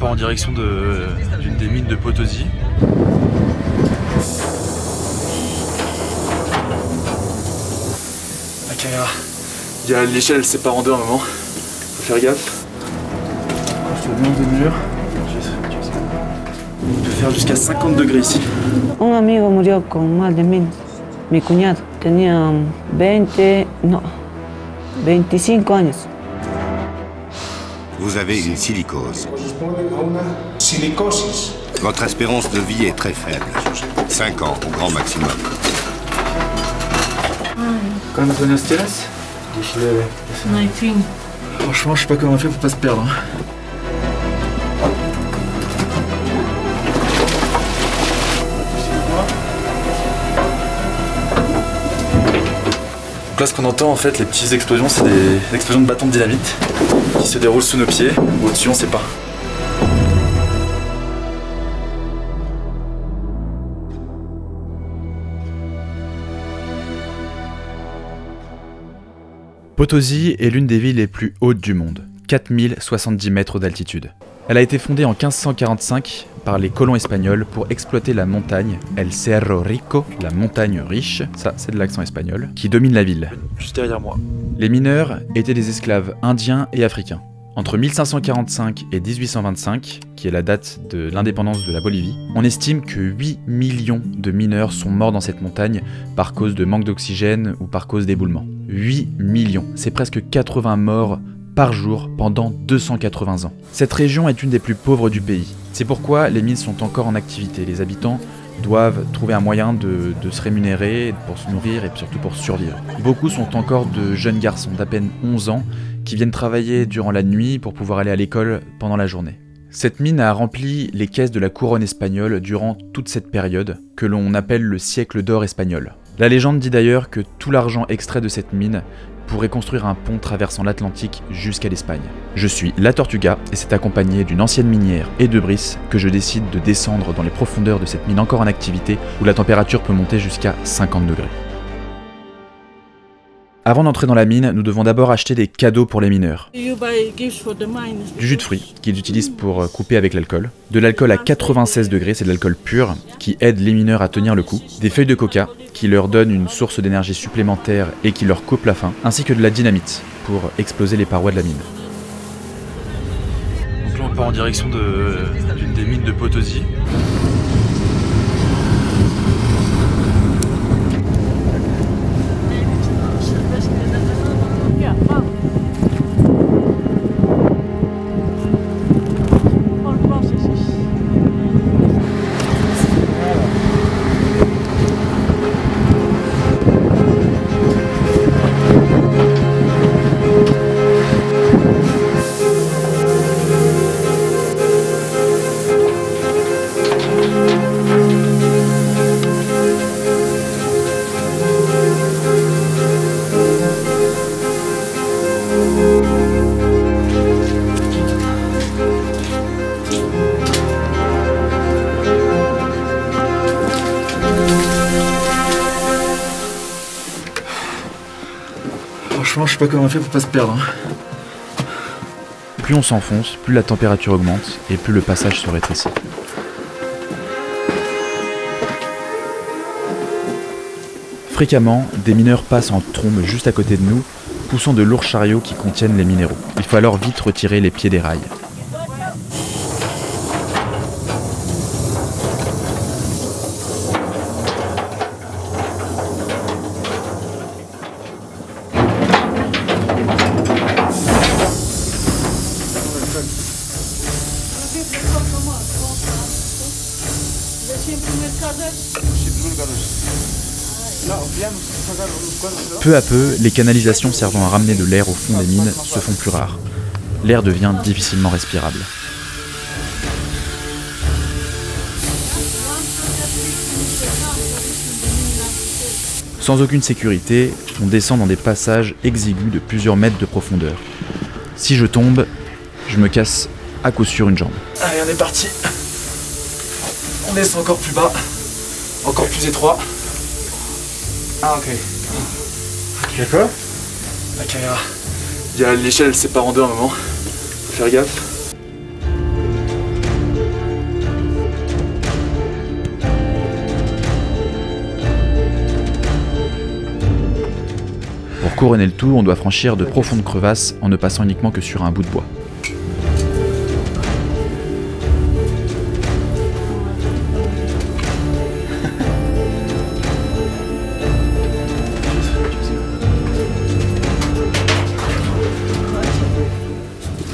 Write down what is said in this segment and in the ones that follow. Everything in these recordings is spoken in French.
part en direction d'une des mines de Potosí. La caméra. Il y a l'échelle, elle sépare en deux à un moment. Faut faire gaffe. Je te demande des murs. On peut faire jusqu'à 50 degrés ici. Un amigo murió con mal de minas. Mi cuñado tenía 25 años. Vous avez une silicose. Votre espérance de vie est très faible. 5 ans au grand maximum. ¿Cuántos años tienes? 19. Franchement, je sais pas comment on fait pour pas se perdre. Donc là, ce qu'on entend en fait, les petites explosions, c'est des explosions de bâtons de dynamite qui se déroulent sous nos pieds ou au-dessus, on sait pas. Potosí est l'une des villes les plus hautes du monde, 4070 mètres d'altitude. Elle a été fondée en 1545 par les colons espagnols pour exploiter la montagne El Cerro Rico, la montagne riche, ça c'est de l'accent espagnol, qui domine la ville. Juste derrière moi. Les mineurs étaient des esclaves indiens et africains. Entre 1545 et 1825, qui est la date de l'indépendance de la Bolivie, on estime que 8 millions de mineurs sont morts dans cette montagne par cause de manque d'oxygène ou par cause d'éboulement. 8 millions, c'est presque 80 morts par jour pendant 280 ans. Cette région est une des plus pauvres du pays. C'est pourquoi les mines sont encore en activité. Les habitants doivent trouver un moyen de se rémunérer, pour se nourrir et surtout pour survivre. Beaucoup sont encore de jeunes garçons d'à peine 11 ans qui viennent travailler durant la nuit pour pouvoir aller à l'école pendant la journée. Cette mine a rempli les caisses de la couronne espagnole durant toute cette période, que l'on appelle le siècle d'or espagnol. La légende dit d'ailleurs que tout l'argent extrait de cette mine pourrait construire un pont traversant l'Atlantique jusqu'à l'Espagne. Je suis La Tortuga et c'est accompagné d'une ancienne minière et de Brice que je décide de descendre dans les profondeurs de cette mine encore en activité où la température peut monter jusqu'à 50 degrés. Avant d'entrer dans la mine, nous devons d'abord acheter des cadeaux pour les mineurs. Du jus de fruits, qu'ils utilisent pour couper avec l'alcool. De l'alcool à 96 degrés, c'est de l'alcool pur, qui aide les mineurs à tenir le coup. Des feuilles de coca, qui leur donnent une source d'énergie supplémentaire et qui leur coupe la faim. Ainsi que de la dynamite, pour exploser les parois de la mine. Donc là on part en direction d'une des mines de Potosí. Franchement, je sais pas comment on fait pour pas se perdre. Plus on s'enfonce, plus la température augmente et plus le passage se rétrécit. Fréquemment, des mineurs passent en trombe juste à côté de nous, poussant de lourds chariots qui contiennent les minéraux. Il faut alors vite retirer les pieds des rails. Peu à peu, les canalisations servant à ramener de l'air au fond des mines se font plus rares. L'air devient difficilement respirable. Sans aucune sécurité, on descend dans des passages exigus de plusieurs mètres de profondeur. Si je tombe, je me casse à coup sûr une jambe. Allez, on est parti. On descend encore plus bas, encore plus étroit. Ah ok. D'accord. La caméra. Il y a l'échelle, elle sépare en deux à un moment. Faut faire gaffe. couronner le tout, on doit franchir de profondes crevasses en ne passant uniquement que sur un bout de bois.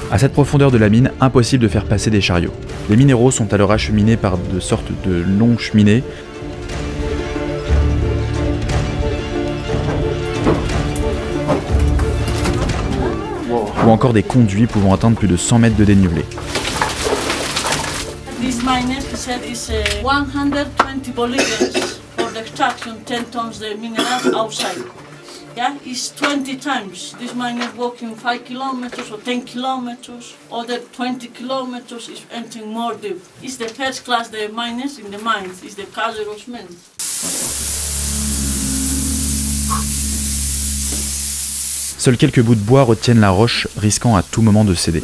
À cette profondeur de la mine, impossible de faire passer des chariots. Les minéraux sont alors acheminés par de sortes de longues cheminées ou encore des conduits pouvant atteindre plus de 100 mètres de dénivelé. This miner, he said, is 120 bolivians for the extraction, 10 tons the minerals outside. Yeah, it's 20 times. This miner walking 5 kilometers or 10 kilometers, other 20 kilometers is entering more deep. It's the first class, the miners in the mines, it's the Calderos men. Seuls quelques bouts de bois retiennent la roche, risquant à tout moment de céder.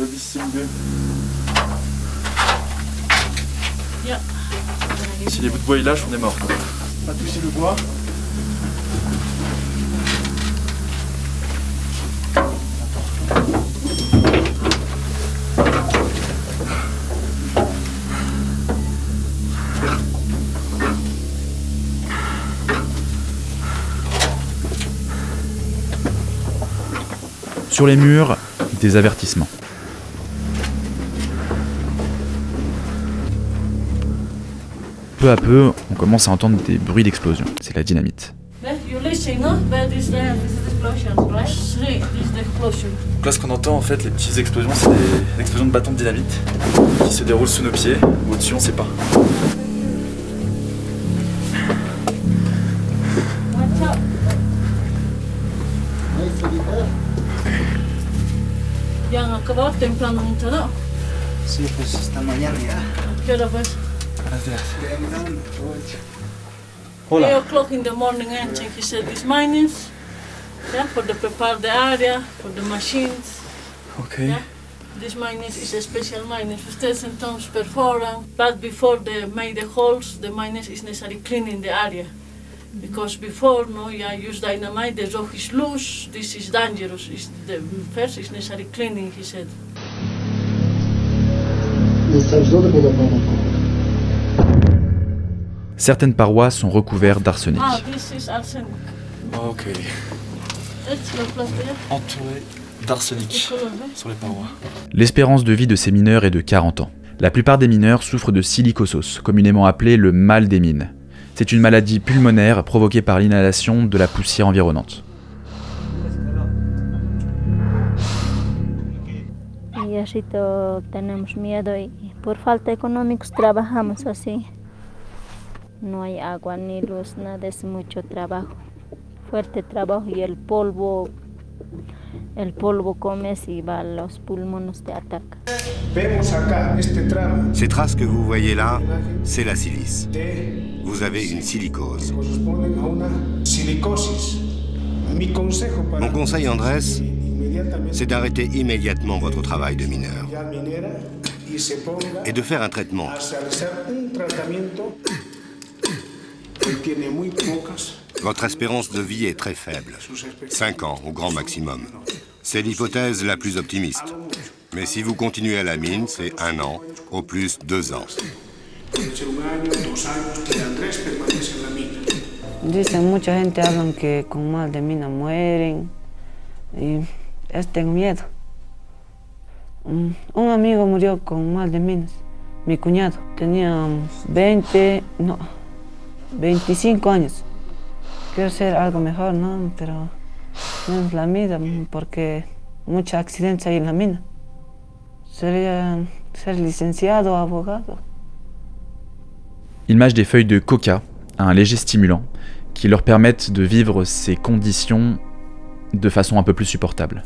Yeah. Si les bouts de bois ils lâchent, on est mort. Pas toucher le bois. Sur les murs, des avertissements. Peu à peu, on commence à entendre des bruits d'explosion. C'est la dynamite. You listen, no? But this is the explosion, right? Three, this is the explosion. Donc là, ce qu'on entend, en fait, les petites explosions, c'est des explosions de bâtons de dynamite qui se déroulent sous nos pieds, ou au-dessus, on sait pas. Watch out. Ya han acabado temprano mucho, ¿no? Sí, pues esta mañana ya. ¿Qué hora pues? 8 o'clock in the morning entering, he said, these miners, yeah, for the prepare the area, for the machines. Okay. Yeah. This miners is a special miners, 1000 tons perforan, but before they make the holes, the miners is necessary cleaning the area. Because before, no, yeah, use dynamite, the rock is loose, this is dangerous. It's the first is necessary cleaning, he said. Certaines parois sont recouvertes d'arsenic. Ah, this is arsenic. Ok. It's the plaster. Entouré d'arsenic sur les parois. Mhm. L'espérance de vie de ces mineurs est de 40 ans. La plupart des mineurs souffrent de silicosos, communément appelé le mal des mines. C'est une maladie pulmonaire provoquée par l'inhalation de la poussière environnante. Y así tenemos miedo y por falta económicos trabajamos así. No hay agua ni luz, nada, es mucho trabajo. Fuerte trabajo y el polvo comes y va a los pulmones te ataca. Vemos acá este tramo. Ces traces que vous voyez là, c'est la silice. Vous avez une silicose. Corresponden a una silicosis. Mi consejo para Mon conseil, Andrés, inmediatamente c'est d'arrêter immédiatement votre travail de mineur ya minera y se ponga et de faire un traitement. a realizar un tratamiento que tiene muy pocas. Votre espérance de vie est très faible, 5 ans au grand maximum. C'est l'hypothèse la plus optimiste. Mais si vous continuez à la mine, c'est 1 an, au plus 2 ans. Puede ser 1 año, 2 años, que Andrés permanece en la mina. Dicen, mucha gente hablan que con mal de mina mueren y tengo miedo. Un amigo murió con mal de minas, mi cuñado. Tenía 25 años. Quiero hacer algo mejor, ¿no? Pero no es la vida, porque muchos accidentes hay en la mina. Sería ser licenciado o abogado. Ils mâchent des feuilles de coca, un léger stimulant, qui leur permettent de vivre ces conditions de façon un peu plus supportable.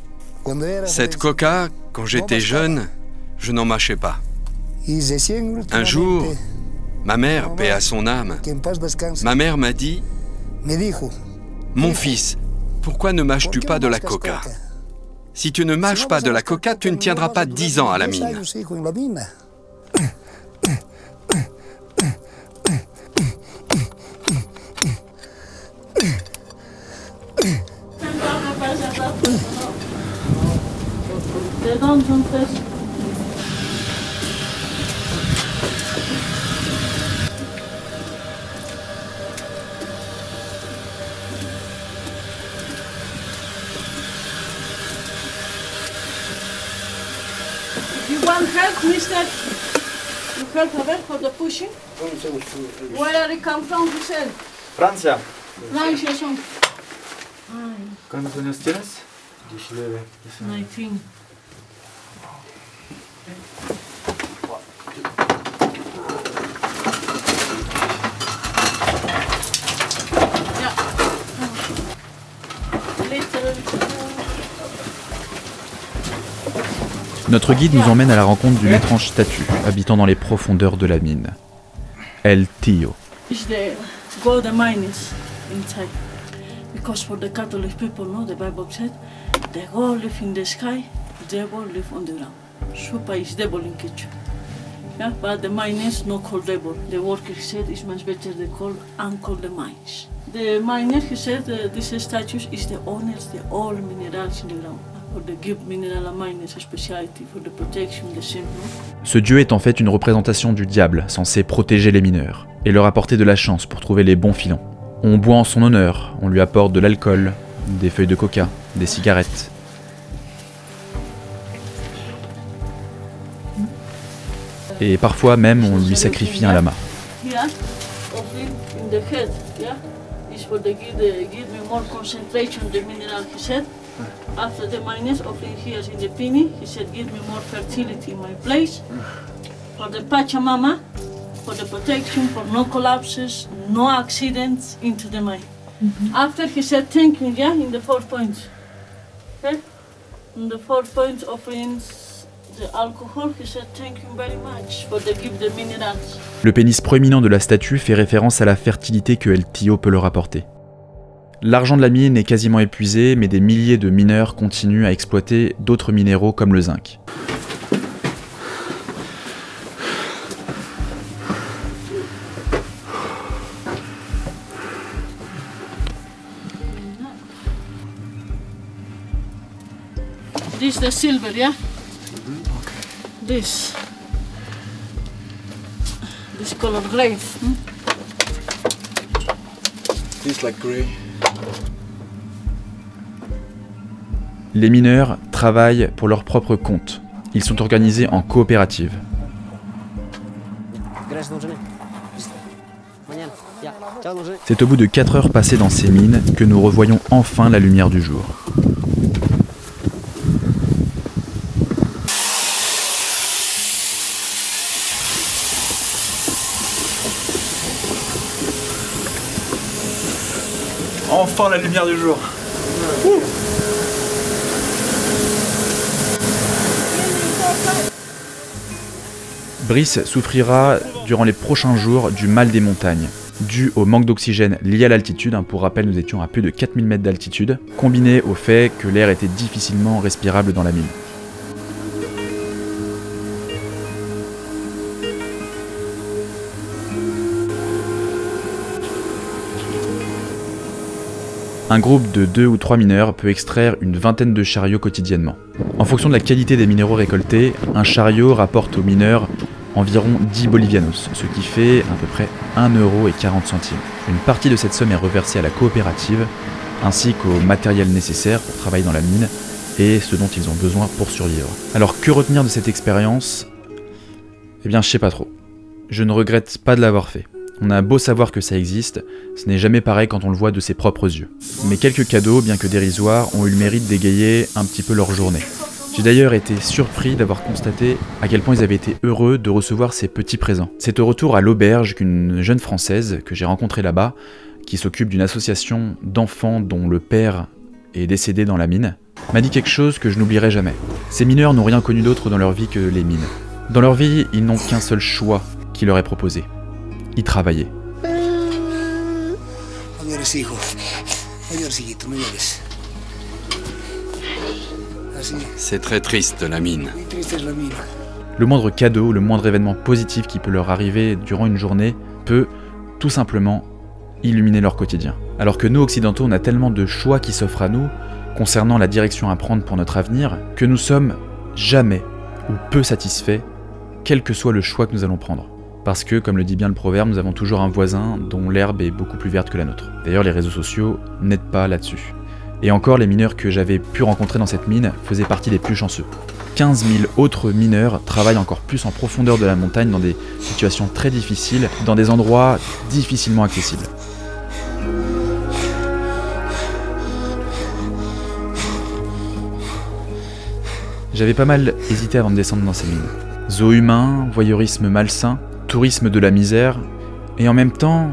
Cette coca, quand j'étais jeune, je n'en mâchais pas. Un jour, ma mère, paix à son âme, ma mère m'a dit « Mon fils, pourquoi ne mâches-tu pas de la coca? Si tu ne mâches pas de la coca, tu ne tiendras pas 10 ans à la mine. » The dungeon first. You want help, mister? You help a bit for the pushing? Where you come from, he said? Francia. Francia, son. ¿Cuántos años tienes? 19. 19. Yeah. Notre guide nous emmène à la rencontre d'une étrange statue habitant dans les profondeurs de la mine. El Tío. It's the gold miners inside. Because for the Catholic people, no, the Bible said, the God live in the sky, the devil live on the ground. Super is devil in kitchen. Yeah, but the miners no call devil. The worker said it's much better they call and call the mines. The miner, he said, this statue is the owners, the all minerals in the ground. For the give mineral miners a specialty for the protection, the simple. Ce dieu est en fait une représentation du diable, censé protéger les mineurs, et leur apporter de la chance pour trouver les bons filons. On boit en son honneur, on lui apporte de l'alcool, des feuilles de coca, des cigarettes. Et parfois même on lui sacrifie un lama. Here, offering in the head, yeah, is for the give me more concentration the mineral. He said. After the miners offering here in the pini, he said, give me more fertility in my place. For the Pachamama, for the protection, for no collapses, no accidents into the mine. After he said, thank you, yeah, in the 4 points. Okay? In the 4 points offering the alcohol, he said, thank you very much for the give the minerals. Le pénis proéminent de la statue fait référence à la fertilité que El Tío peut leur apporter. L'argent de la mine est quasiment épuisé, mais des milliers de mineurs continuent à exploiter d'autres minéraux comme le zinc. This is the silver, yeah? This color gray. This like gray. Les mineurs travaillent pour leur propre compte. Ils sont organisés en coopérative. C'est au bout de 4 heures passées dans ces mines que nous revoyons enfin la lumière du jour. Enfin la lumière du jour. Brice souffrira durant les prochains jours du mal des montagnes, dû au manque d'oxygène lié à l'altitude. Pour rappel, nous étions à plus de 4000 mètres d'altitude, combiné au fait que l'air était difficilement respirable dans la mine. Un groupe de 2 ou 3 mineurs peut extraire une vingtaine de chariots quotidiennement. En fonction de la qualité des minéraux récoltés, un chariot rapporte aux mineurs environ 10 bolivianos, ce qui fait à peu près 1,40 €. Une partie de cette somme est reversée à la coopérative, ainsi qu'au matériel nécessaire pour travailler dans la mine et ce dont ils ont besoin pour survivre. Alors que retenir de cette expérience? Eh bien je sais pas trop. Je ne regrette pas de l'avoir fait. On a beau savoir que ça existe, ce n'est jamais pareil quand on le voit de ses propres yeux. Mais quelques cadeaux, bien que dérisoires, ont eu le mérite d'égayer un petit peu leur journée. J'ai d'ailleurs été surpris d'avoir constaté à quel point ils avaient été heureux de recevoir ces petits présents. C'est au retour à l'auberge qu'une jeune Française que j'ai rencontrée là-bas, qui s'occupe d'une association d'enfants dont le père est décédé dans la mine, m'a dit quelque chose que je n'oublierai jamais. Ces mineurs n'ont rien connu d'autre dans leur vie que les mines. Dans leur vie, ils n'ont qu'un seul choix qui leur est proposé. Y travailler. C'est très triste, la mine. Le moindre cadeau, le moindre événement positif qui peut leur arriver durant une journée peut, tout simplement, illuminer leur quotidien. Alors que nous, occidentaux, on a tellement de choix qui s'offrent à nous, concernant la direction à prendre pour notre avenir, que nous sommes jamais ou peu satisfait, quel que soit le choix que nous allons prendre. Parce que, comme le dit bien le proverbe, nous avons toujours un voisin dont l'herbe est beaucoup plus verte que la nôtre. D'ailleurs, les réseaux sociaux n'aident pas là-dessus. Et encore, les mineurs que j'avais pu rencontrer dans cette mine faisaient partie des plus chanceux. 15 000 autres mineurs travaillent encore plus en profondeur de la montagne dans des situations très difficiles, dans des endroits difficilement accessibles. J'avais pas mal hésité avant de descendre dans ces mines. Zoo humain, voyeurisme malsain, tourisme de la misère, et en même temps,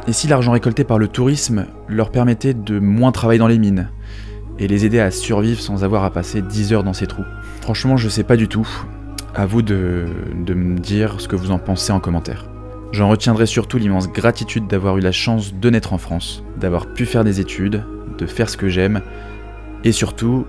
et si l'argent récolté par le tourisme leur permettait de moins travailler dans les mines, et les aider à survivre sans avoir à passer 10 heures dans ces trous? Franchement, je sais pas du tout. À vous de me dire ce que vous en pensez en commentaire. J'en retiendrai surtout l'immense gratitude d'avoir eu la chance de naître en France, d'avoir pu faire des études, de faire ce que j'aime, et surtout,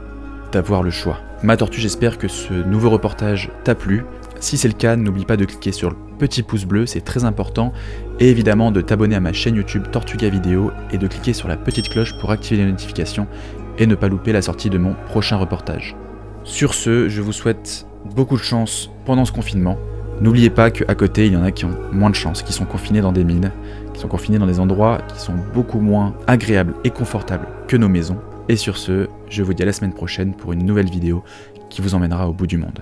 d'avoir le choix. Ma Tortue, j'espère que ce nouveau reportage t'a plu. Si c'est le cas, n'oublie pas de cliquer sur le petit pouce bleu, c'est très important, et évidemment de t'abonner à ma chaîne YouTube Tortuga Vidéo et de cliquer sur la petite cloche pour activer les notifications et ne pas louper la sortie de mon prochain reportage. Sur ce, je vous souhaite beaucoup de chance pendant ce confinement. N'oubliez pas qu'à côté, il y en a qui ont moins de chance, qui sont confinés dans des mines, qui sont confinés dans des endroits qui sont beaucoup moins agréables et confortables que nos maisons. Et sur ce, je vous dis à la semaine prochaine pour une nouvelle vidéo qui vous emmènera au bout du monde.